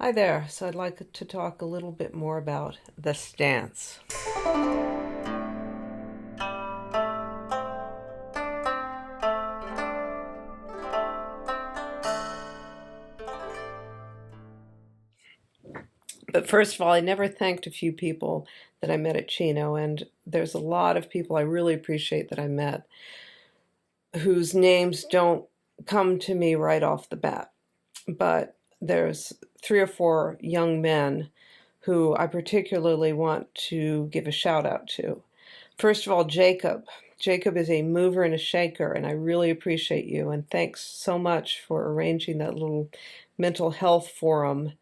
Hi there. So I'd like to talk a little bit more about the stance. But first of all, I never thanked a few people that I met at Chino, and there's a lot of people I really appreciate that I met whose names don't come to me right off the bat. But there's three or four young men who I particularly want to give a shout out to. First of all, Jacob. Jacob is a mover and a shaker, and I really appreciate you. And thanks so much for arranging that little mental health forum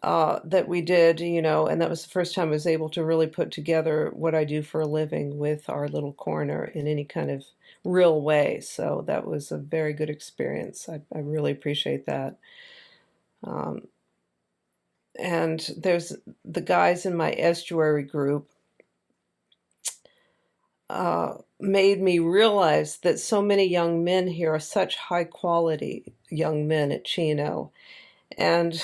that we did, and that was the first time I was able to really put together what I do for a living with our little corner in any kind of real way. So that was a very good experience. I really appreciate that. Um, and there's the guys in my estuary group made me realize that so many young men here are such high quality young men at Chino, and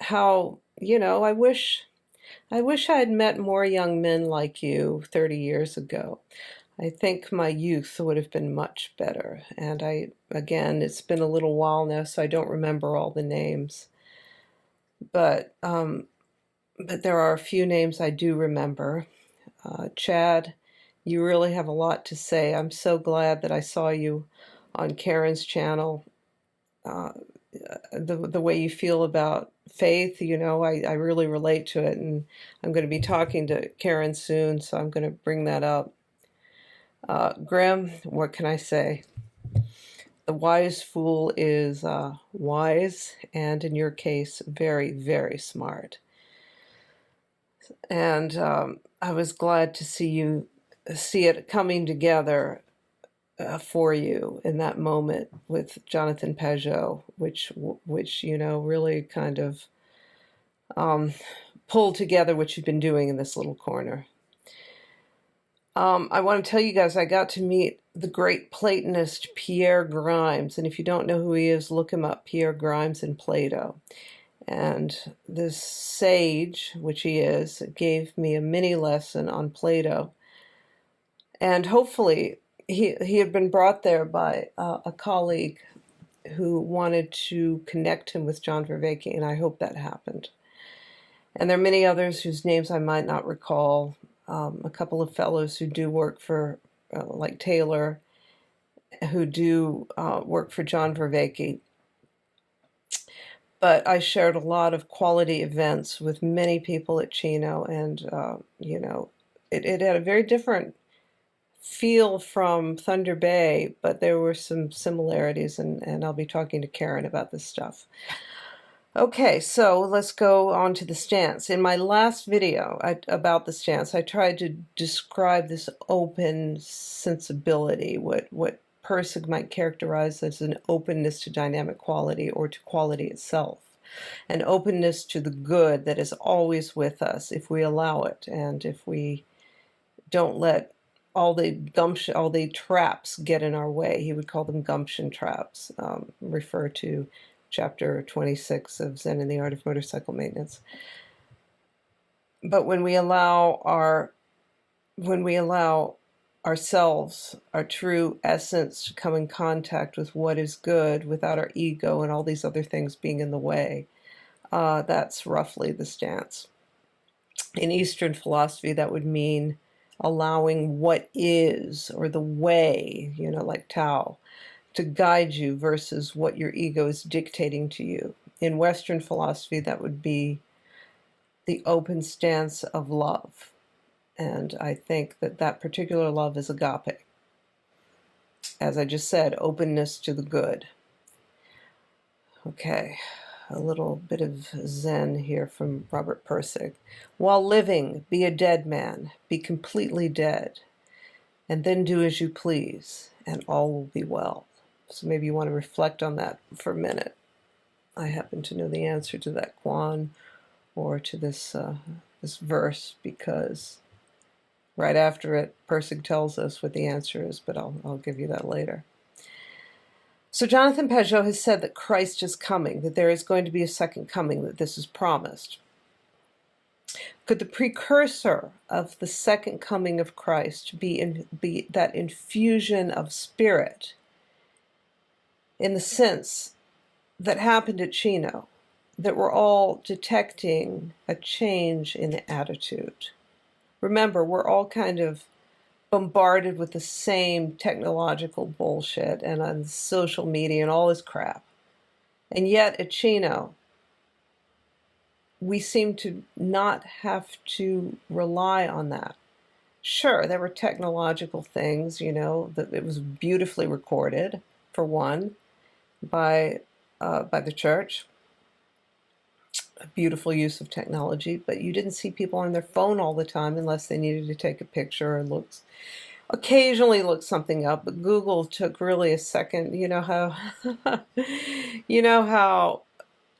how, I wish I had met more young men like you 30 years ago. I think my youth would have been much better. And again, it's been a little while now, so I don't remember all the names. But there are a few names I do remember. Chad, you really have a lot to say. I'm so glad that I saw you on Karen's channel. Uh, the way you feel about faith, I really relate to it, and I'm going to be talking to Karen soon, so I'm going to bring that up. Graham, what can I say? The wise fool is wise, and in your case, very, very smart. And I was glad to see it coming together for you in that moment with Jonathan Pajot, which really kind of pulled together what you've been doing in this little corner. I want to tell you guys, I got to meet the great Platonist Pierre Grimes, and if you don't know who he is, look him up, Pierre Grimes in Plato. And this sage, which he is, gave me a mini lesson on Plato. And hopefully, he had been brought there by a colleague who wanted to connect him with John Vervaeke, and I hope that happened. And there are many others whose names I might not recall. A couple of fellows who do work for, like Taylor, who do work for John Vervaeke. But I shared a lot of quality events with many people at Chino, and, it had a very different feel from Thunder Bay, but there were some similarities, and I'll be talking to Karen about this stuff. Okay, so let's go on to the stance. In my last video about the stance, I tried to describe this open sensibility, what Pirsig might characterize as an openness to dynamic quality or to quality itself, an openness to the good that is always with us if we allow it, and if we don't let all the gumption, all the traps get in our way. He would call them gumption traps, refer to chapter 26 of Zen and the Art of Motorcycle Maintenance. But when we allow ourselves, our true essence, to come in contact with what is good without our ego and all these other things being in the way, that's roughly the stance. In Eastern philosophy, that would mean allowing what is, or the way, like Tao, to guide you versus what your ego is dictating to you. In Western philosophy, that would be the open stance of love. And I think that particular love is agape. As I just said, openness to the good. Okay, a little bit of Zen here from Robert Pirsig. While living, be a dead man, be completely dead, and then do as you please, and all will be well. So maybe you want to reflect on that for a minute. I happen to know the answer to that koan, or to this verse, because right after it, Pirsig tells us what the answer is, but I'll give you that later. So Jonathan Pageau has said that Christ is coming, that there is going to be a second coming, that this is promised. Could the precursor of the second coming of Christ be that infusion of spirit in the sense that happened at Chino, that we're all detecting a change in attitude? Remember, we're all kind of bombarded with the same technological bullshit and on social media and all this crap. And yet at Chino, we seem to not have to rely on that. Sure, there were technological things, that it was beautifully recorded, for one, by the church. A beautiful use of technology, but you didn't see people on their phone all the time unless they needed to take a picture or occasionally look something up. But Google took really a second. You know how,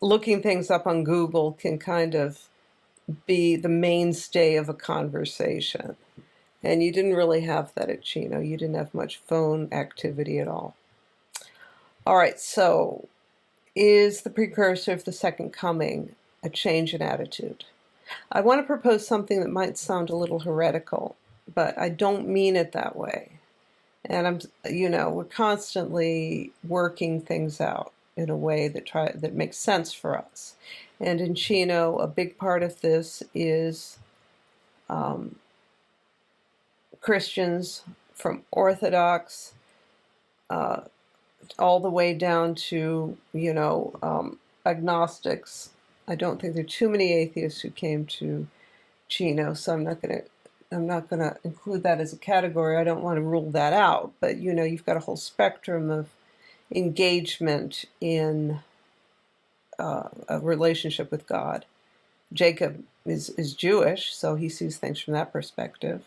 looking things up on Google can kind of be the mainstay of a conversation. And you didn't really have that at Chino. You didn't have much phone activity at all. All right, so is the precursor of the second coming a change in attitude? I want to propose something that might sound a little heretical, but I don't mean it that way. And we're constantly working things out in a way that makes sense for us. And in Chino, a big part of this is Christians from Orthodox all the way down to, agnostics. I don't think there are too many atheists who came to Chino, so I'm not going to include that as a category. I don't want to rule that out, but you've got a whole spectrum of engagement in a relationship with God. Jacob is Jewish, so he sees things from that perspective.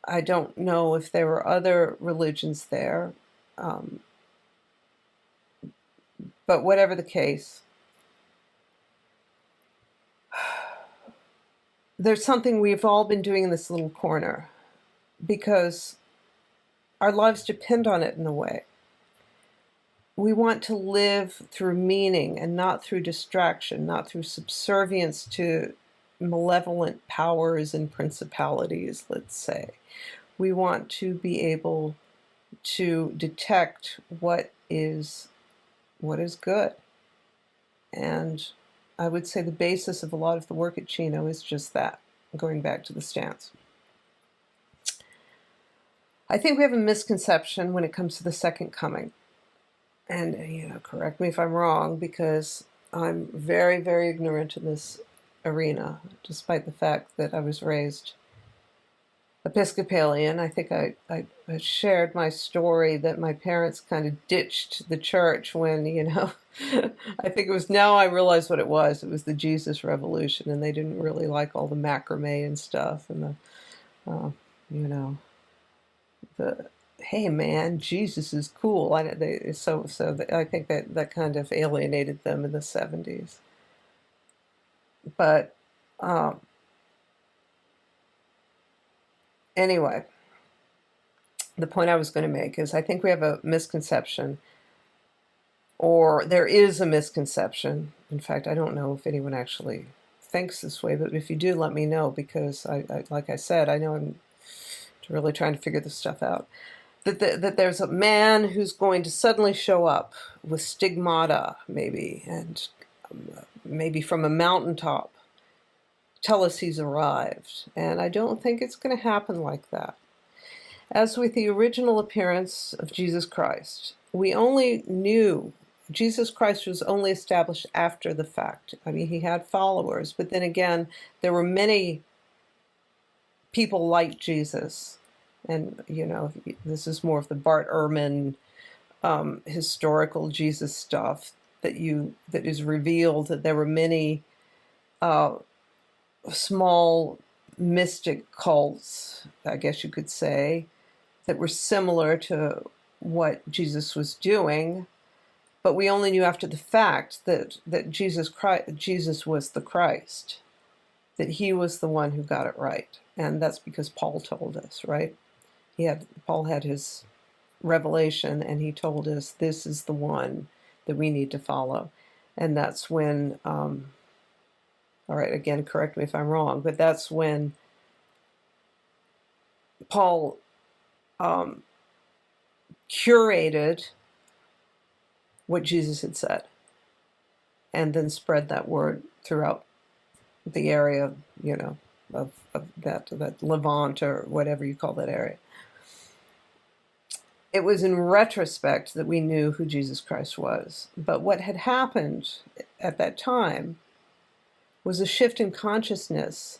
I don't know if there were other religions there, but whatever the case, there's something we've all been doing in this little corner because our lives depend on it in a way. We want to live through meaning and not through distraction, not through subservience to malevolent powers and principalities, let's say. We want to be able to detect what is good. And I would say the basis of a lot of the work at Chino is just that, going back to the stance. I think we have a misconception when it comes to the second coming. And, correct me if I'm wrong, because I'm very, very ignorant in this arena, despite the fact that I was raised Episcopalian. I think I shared my story that my parents kind of ditched the church when, I think it was, now I realize what it was. It was the Jesus Revolution, and they didn't really like all the macrame and stuff, and the hey man, Jesus is cool. I think that kind of alienated them in the 70s. But anyway, the point I was going to make is I think we have a misconception, or there is a misconception. In fact, I don't know if anyone actually thinks this way, but if you do, let me know, because I like I said, I know I'm really trying to figure this stuff out. That there's a man who's going to suddenly show up with stigmata, maybe, and maybe from a mountaintop, tell us he's arrived. And I don't think it's going to happen like that. As with the original appearance of Jesus Christ, we only knew Jesus Christ was only established after the fact. I mean, he had followers, but then again, there were many people like Jesus. And, this is more of the Bart Ehrman historical Jesus stuff that is revealed, that there were many small mystic cults, I guess you could say, that were similar to what Jesus was doing, but we only knew after the fact that Jesus was the Christ, that he was the one who got it right. And that's because Paul told us, right? Paul had his revelation, and he told us this is the one that we need to follow. And that's when, all right, again, correct me if I'm wrong, but that's when Paul curated what Jesus had said and then spread that word throughout the area, of that Levant or whatever you call that area. It was in retrospect that we knew who Jesus Christ was. But what had happened at that time was a shift in consciousness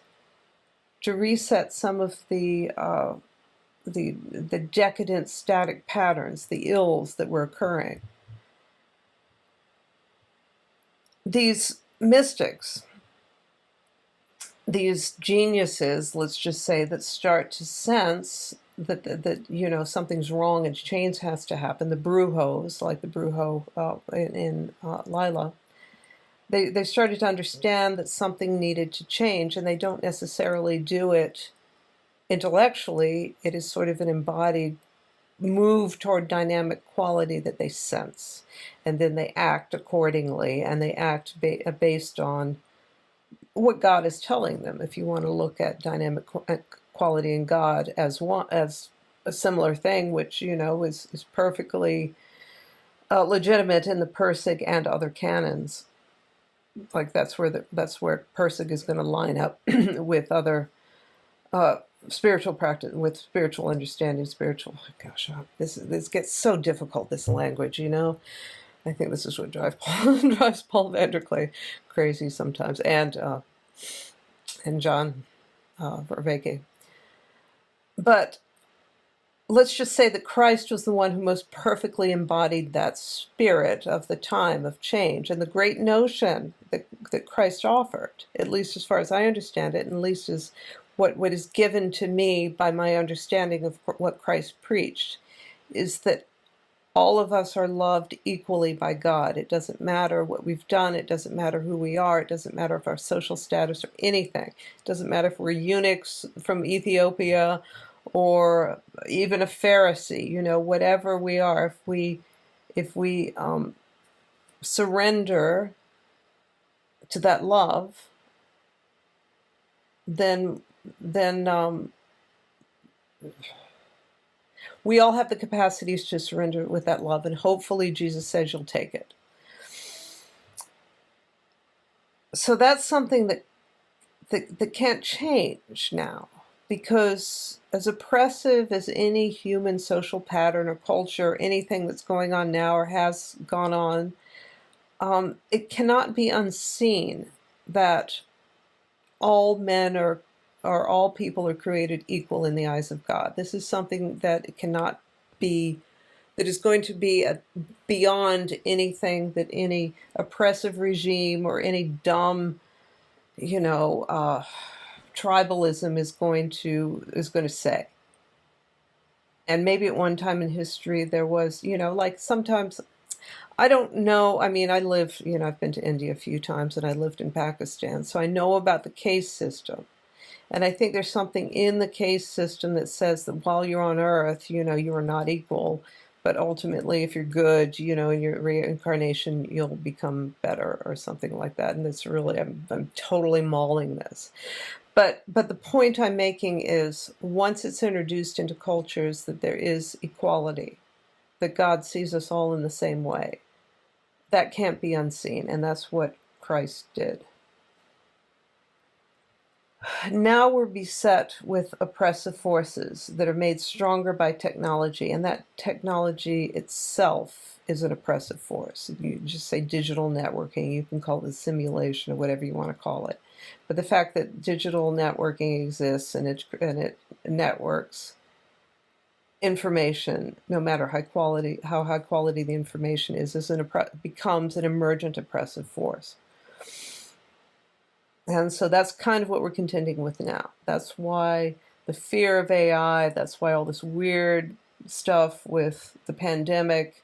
to reset some of the decadent static patterns, the ills that were occurring. These mystics, these geniuses, let's just say, that start to sense that something's wrong and change has to happen. The brujos, like the brujo in Lila, they started to understand that something needed to change, and they don't necessarily do it intellectually. It is sort of an embodied move toward dynamic quality that they sense, and then they act accordingly, and they act based on what God is telling them. If you want to look at dynamic quality in God as a similar thing, which is perfectly legitimate in the Persig and other canons, like that's where Persig is going to line up with other spiritual practice, with spiritual understanding, Gosh, this gets so difficult, this language. I think this is what drives Paul Vanderklay crazy sometimes, and John Vervaeke. But let's just say that Christ was the one who most perfectly embodied that spirit of the time of change, and the great notion that Christ offered, at least as far as I understand it, and at least as what is given to me by my understanding of what Christ preached, is that all of us are loved equally by God. It doesn't matter what we've done. It doesn't matter who we are. It doesn't matter if our social status or anything. It doesn't matter if we're eunuchs from Ethiopia or even a Pharisee, whatever we are. If we surrender to that love, then we all have the capacities to surrender with that love, and hopefully Jesus says you'll take it. So that's something that can't change now, because as oppressive as any human social pattern or culture, anything that's going on now or has gone on, it cannot be unseen that all men or all people are created equal in the eyes of God. This is something that is going to be beyond anything that any oppressive regime or any dumb, tribalism is going to say. And maybe at one time in history there was, like sometimes, I don't know. I mean, I've been to India a few times, and I lived in Pakistan, so I know about the caste system. And I think there's something in the caste system that says that while you're on Earth, you are not equal. But ultimately, if you're good, in your reincarnation, you'll become better or something like that. And it's really, I'm totally mauling this. But the point I'm making is, once it's introduced into cultures that there is equality, that God sees us all in the same way, that can't be unseen. And that's what Christ did. Now we're beset with oppressive forces that are made stronger by technology, and that technology itself is an oppressive force. If you just say digital networking, you can call it simulation or whatever you want to call it. But the fact that digital networking exists and it networks information, no matter how high quality the information is becomes an emergent oppressive force. And so that's kind of what we're contending with now. That's why the fear of AI, that's why all this weird stuff with the pandemic,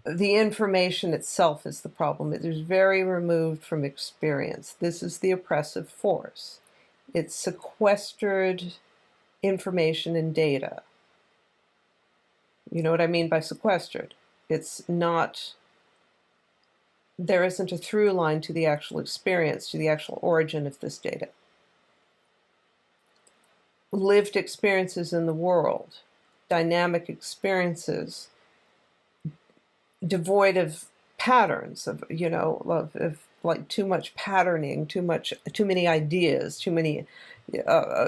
the information itself is the problem. It is very removed from experience. This is the oppressive force. It's sequestered information and data. You know what I mean by sequestered? It's not, there isn't a through line to the actual experience, to the actual origin of this data. Lived experiences in the world, dynamic experiences, devoid of patterns, of, you know, of like too much patterning, too many ideas, too many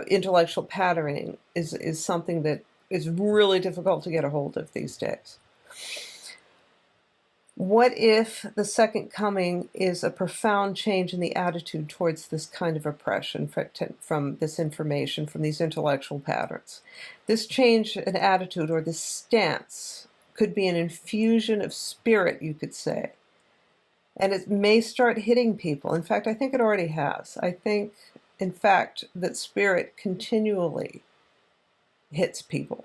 intellectual patterning is something that is really difficult to get a hold of these days. What if the second coming is a profound change in the attitude towards this kind of oppression from this information, from these intellectual patterns? This change in attitude, or this stance, could be an infusion of spirit, you could say. And it may start hitting people. In fact, I think it already has. I think, in fact, that spirit continually hits people.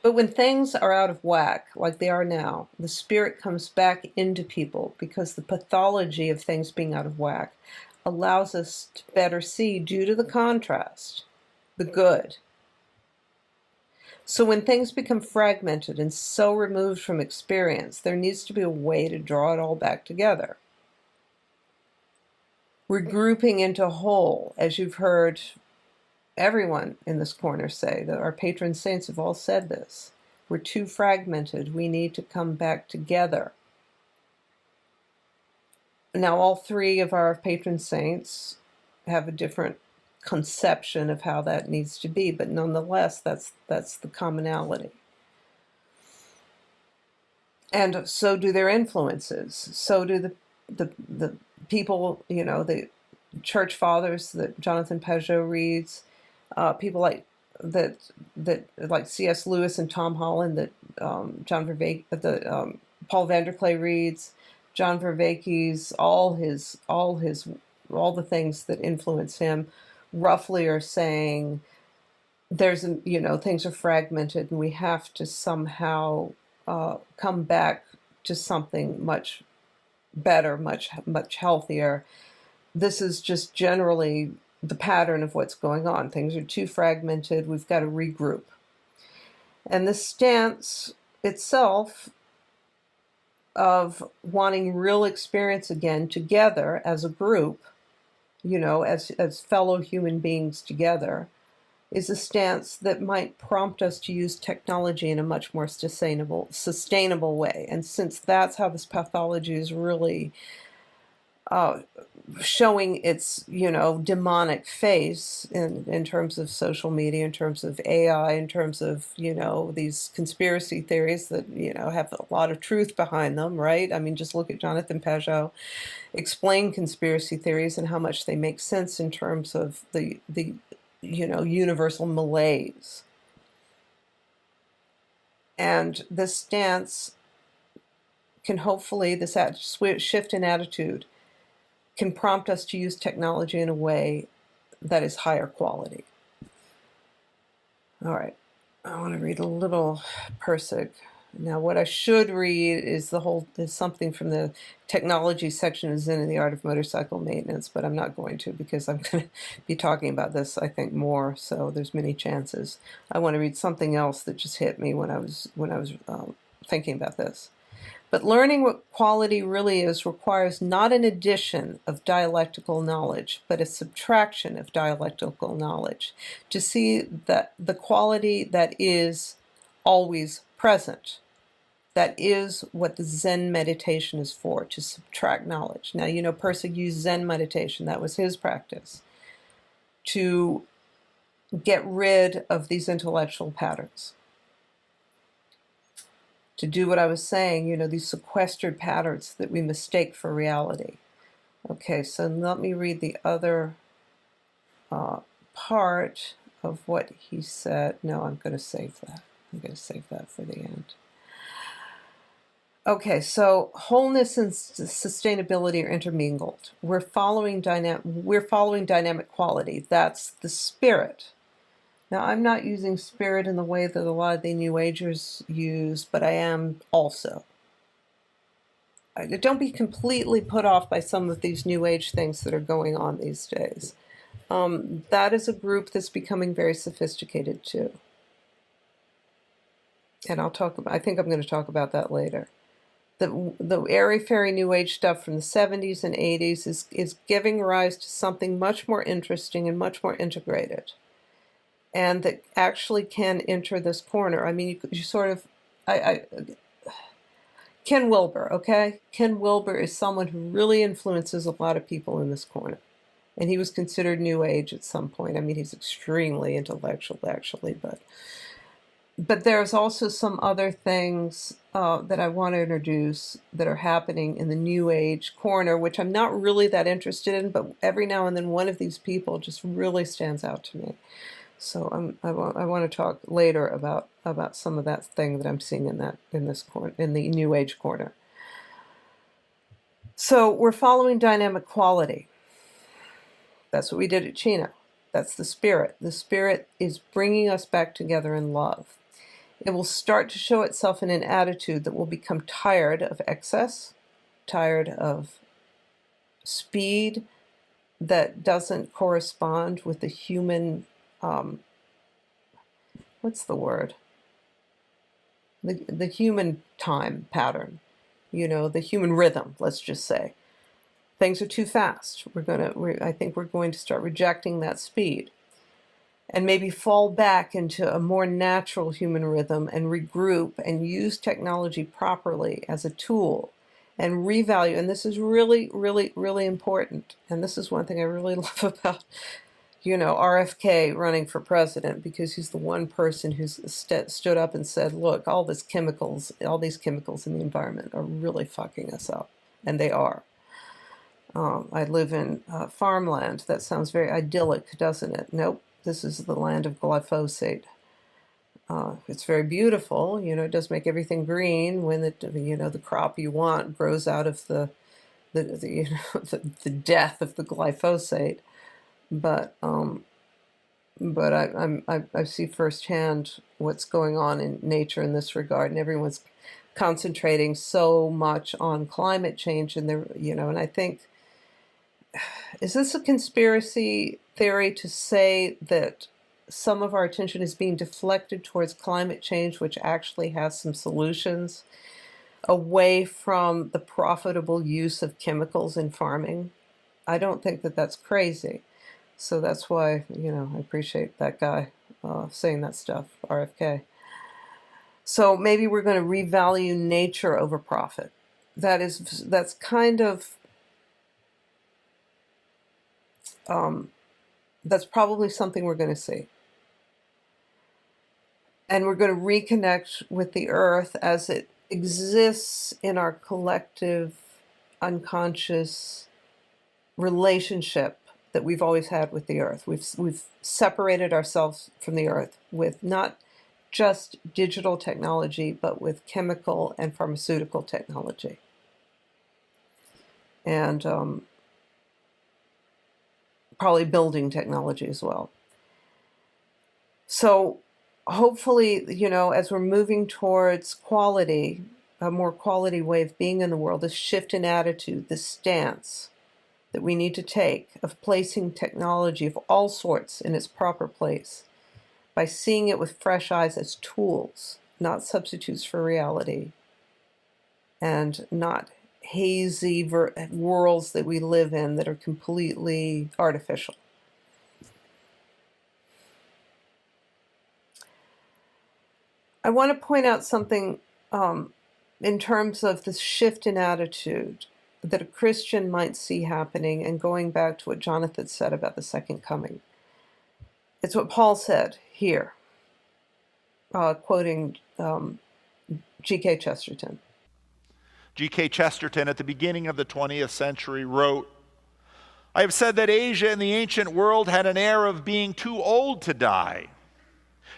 But when things are out of whack, like they are now, the spirit comes back into people because the pathology of things being out of whack allows us to better see, due to the contrast, the good. So when things become fragmented and so removed from experience, there needs to be a way to draw it all back together. Regrouping into whole, as you've heard everyone in this corner say, that our patron saints have all said this. We're too fragmented. We need to come back together. Now, all three of our patron saints have a different conception of how that needs to be, but nonetheless, that's the commonality. And so do their influences. So do the people, you know, the church fathers that Jonathan Pageau reads, people like like C.S. Lewis and Tom Holland, that Paul Vanderklay reads, John Vervaeke's, all the things that influence him, roughly are saying things are fragmented, and we have to somehow come back to something much better, much healthier. This is just generally the pattern of what's going on. Things are too fragmented. We've got to regroup. And the stance itself of wanting real experience again together as a group, as fellow human beings together, is a stance that might prompt us to use technology in a much more sustainable way. And since that's how this pathology is really showing its, demonic face in terms of social media, in terms of AI, in terms of, these conspiracy theories that, have a lot of truth behind them, right? I mean, just look at Jonathan Pageau explain conspiracy theories and how much they make sense in terms of the universal malaise. And this stance can hopefully, this shift in attitude, can prompt us to use technology in a way that is higher quality. All right, I want to read a little Persig. Now, what I should read is something from the technology section of Zen in the Art of Motorcycle Maintenance, but I'm not going to, because I'm going to be talking about this, I think, more. So there's many chances. I want to read something else that just hit me when I was thinking about this. But learning what quality really is requires not an addition of dialectical knowledge, but a subtraction of dialectical knowledge, to see that the quality that is always present. That is what the Zen meditation is for, to subtract knowledge. Now, Persig used Zen meditation, that was his practice, to get rid of these intellectual patterns. To do what I was saying, these sequestered patterns that we mistake for reality. Okay, so let me read the other part of what he said. No, I'm going to save that. I'm going to save that for the end. Okay, so wholeness and sustainability are intermingled. We're following dynamic quality. That's the spirit. Now, I'm not using spirit in the way that a lot of the New Agers use, but I am also. Don't be completely put off by some of these New Age things that are going on these days. That is a group that's becoming very sophisticated too. And I think I'm going to talk about that later. The airy-fairy New Age stuff from the 70s and 80s is giving rise to something much more interesting and much more integrated, and that actually can enter this corner. I mean, you sort of, I Ken Wilber, okay? Ken Wilber is someone who really influences a lot of people in this corner. And he was considered New Age at some point. I mean, he's extremely intellectual, actually, but there's also some other things that I want to introduce that are happening in the New Age corner, which I'm not really that interested in, but every now and then one of these people just really stands out to me. So I want to talk later about some of that thing that I'm seeing in this corner, in the New Age corner. So we're following dynamic quality. That's what we did at Chino. That's the spirit. The spirit is bringing us back together in love. It will start to show itself in an attitude that will become tired of excess, tired of speed that doesn't correspond with the human, what's the word? The human time pattern, the human rhythm, let's just say. Things are too fast. I think we're going to start rejecting that speed and maybe fall back into a more natural human rhythm and regroup and use technology properly as a tool and revalue. And this is really, really, really important. And this is one thing I really love about, RFK running for president, because he's the one person who's stood up and said, look, all these chemicals in the environment are really fucking us up. And they are. I live in farmland. That sounds very idyllic, doesn't it? Nope. This is the land of glyphosate. It's very beautiful. It does make everything green when the crop you want grows out of the death of the glyphosate. But I see firsthand what's going on in nature in this regard, and everyone's concentrating so much on climate change, and and I think, is this a conspiracy theory to say that some of our attention is being deflected towards climate change, which actually has some solutions, away from the profitable use of chemicals in farming? I don't think that that's crazy. So that's why, I appreciate that guy saying that stuff, RFK. So maybe we're going to revalue nature over profit. That's kind of, that's probably something we're going to see. And we're going to reconnect with the earth as it exists in our collective unconscious relationship that we've always had with the earth. We've separated ourselves from the earth with not just digital technology, but with chemical and pharmaceutical technology. And probably building technology as well. So hopefully, as we're moving towards quality, a more quality way of being in the world, this shift in attitude, this stance that we need to take of placing technology of all sorts in its proper place, by seeing it with fresh eyes as tools, not substitutes for reality, and not hazy worlds that we live in that are completely artificial. I want to point out something in terms of this shift in attitude that a Christian might see happening, and going back to what Jonathan said about the second coming. It's what Paul said here, quoting G.K. Chesterton. G.K. Chesterton, at the beginning of the 20th century, wrote, I have said that Asia in the ancient world had an air of being too old to die.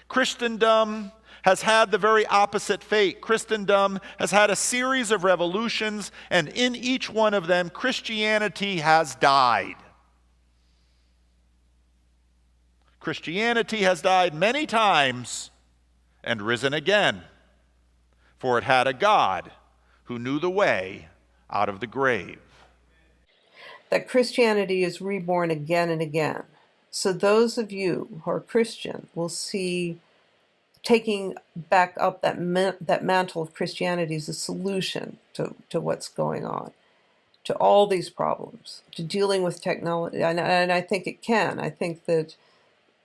Christendom has had the very opposite fate. Christendom has had a series of revolutions, and in each one of them, Christianity has died. Christianity has died many times and risen again, for it had a God who knew the way out of the grave. That Christianity is reborn again and again. So those of you who are Christian will see taking back up that mantle of Christianity as a solution to what's going on, to all these problems, to dealing with technology. And I think it can. I think that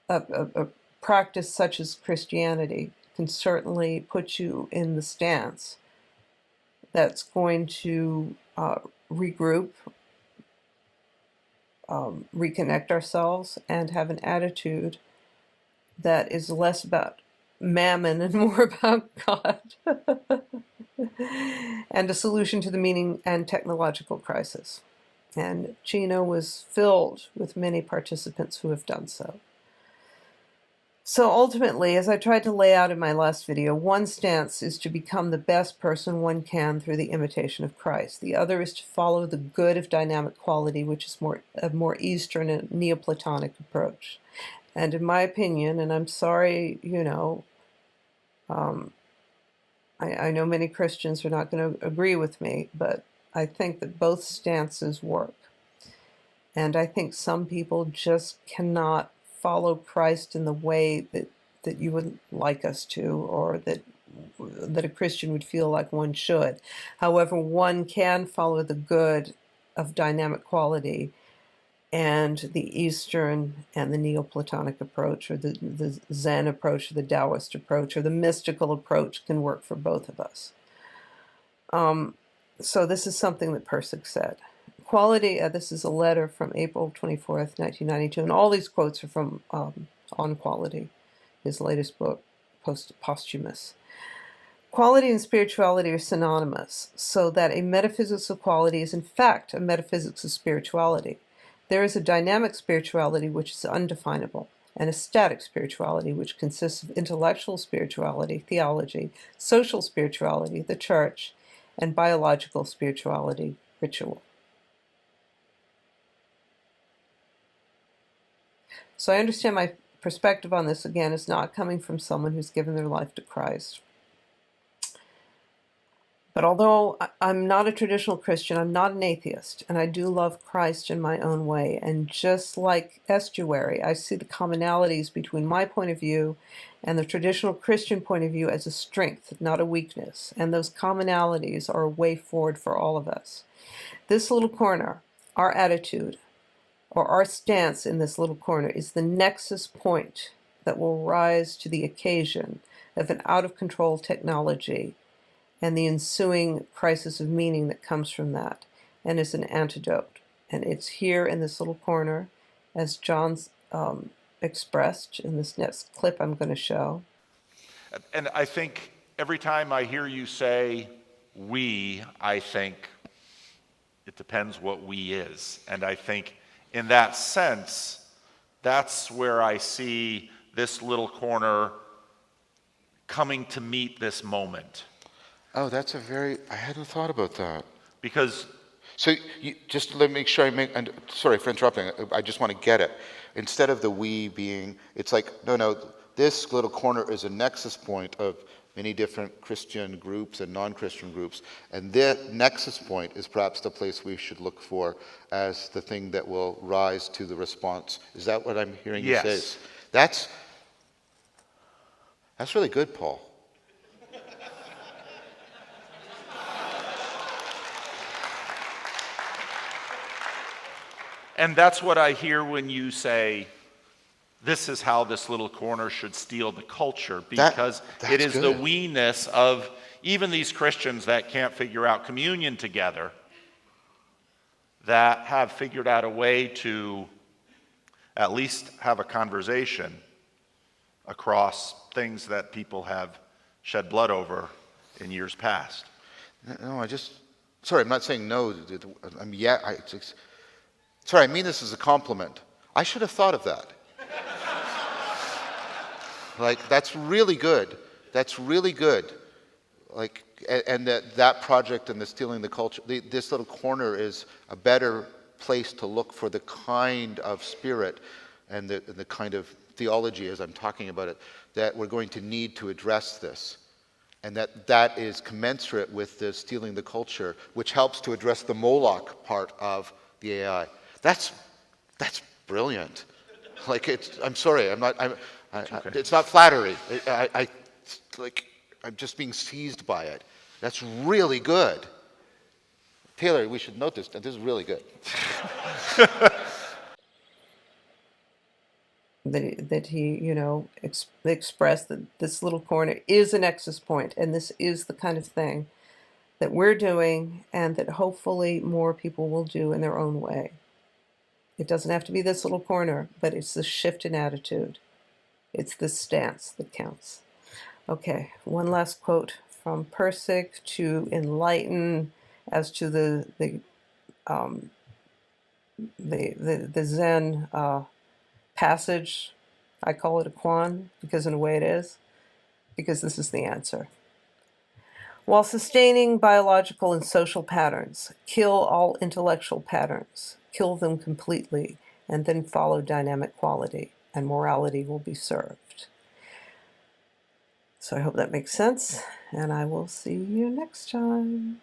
a practice such as Christianity can certainly put you in the stance that's going to regroup, reconnect ourselves, and have an attitude that is less about mammon and more about God, and a solution to the meaning and technological crisis. And Chino was filled with many participants who have done so. So ultimately, as I tried to lay out in my last video, one stance is to become the best person one can through the imitation of Christ. The other is to follow the good of dynamic quality, which is a more Eastern and Neoplatonic approach. And in my opinion, and I'm sorry, I know many Christians are not going to agree with me, but I think that both stances work. And I think some people just cannot follow Christ in the way that you would like us to, or that a Christian would feel like one should. However, one can follow the good of dynamic quality, and the Eastern and the Neoplatonic approach, or the Zen approach, or the Taoist approach, or the mystical approach can work for both of us. So this is something that Persic said. Quality, this is a letter from April 24th, 1992, and all these quotes are from On Quality, his latest book, posthumous. Quality and spirituality are synonymous, so that a metaphysics of quality is in fact a metaphysics of spirituality. There is a dynamic spirituality which is undefinable, and a static spirituality which consists of intellectual spirituality, theology, social spirituality, the church, and biological spirituality, ritual. So I understand my perspective on this, again, is not coming from someone who's given their life to Christ. But although I'm not a traditional Christian, I'm not an atheist, and I do love Christ in my own way. And just like Estuary, I see the commonalities between my point of view and the traditional Christian point of view as a strength, not a weakness. And those commonalities are a way forward for all of us. This little corner, our attitude, or our stance in this little corner, is the nexus point that will rise to the occasion of an out-of-control technology and the ensuing crisis of meaning that comes from that, and is an antidote. And it's here in this little corner, as John's expressed in this next clip I'm going to show. And I think every time I hear you say we, I think it depends what we is. And I think in that sense, that's where I see this little corner coming to meet this moment. Oh, I hadn't thought about that. Because So just let me make sure and sorry for interrupting, I just want to get it. Instead of the we being, it's like, no, this little corner is a nexus point of many different Christian groups and non-Christian groups, and that nexus point is perhaps the place we should look for as the thing that will rise to the response. Is that what I'm hearing you say? Yes. That's really good, Paul. And that's what I hear when you say, this is how this little corner should steal the culture, because it is the we-ness of even these Christians that can't figure out communion together, that have figured out a way to at least have a conversation across things that people have shed blood over in years past. No, sorry, I'm not saying no. Sorry, I mean this as a compliment. I should have thought of that. Like, that's really good. That's really good. Like, and that project and the stealing the culture, this little corner is a better place to look for the kind of spirit and the kind of theology, as I'm talking about it, that we're going to need to address this. And that is commensurate with the stealing the culture, which helps to address the Moloch part of the AI. That's brilliant. Like, I'm sorry, it's not flattery. like, I'm just being seized by it. That's really good. Taylor, we should note this. This is really good. That he, expressed that this little corner is a nexus point, and this is the kind of thing that we're doing, and that hopefully more people will do in their own way. It doesn't have to be this little corner, but it's the shift in attitude. It's the stance that counts. Okay, one last quote from Persic to enlighten as to the Zen passage. I call it a koan because in a way it is, because this is the answer. While sustaining biological and social patterns, kill all intellectual patterns, kill them completely, and then follow dynamic quality, and morality will be served. So I hope that makes sense, and I will see you next time.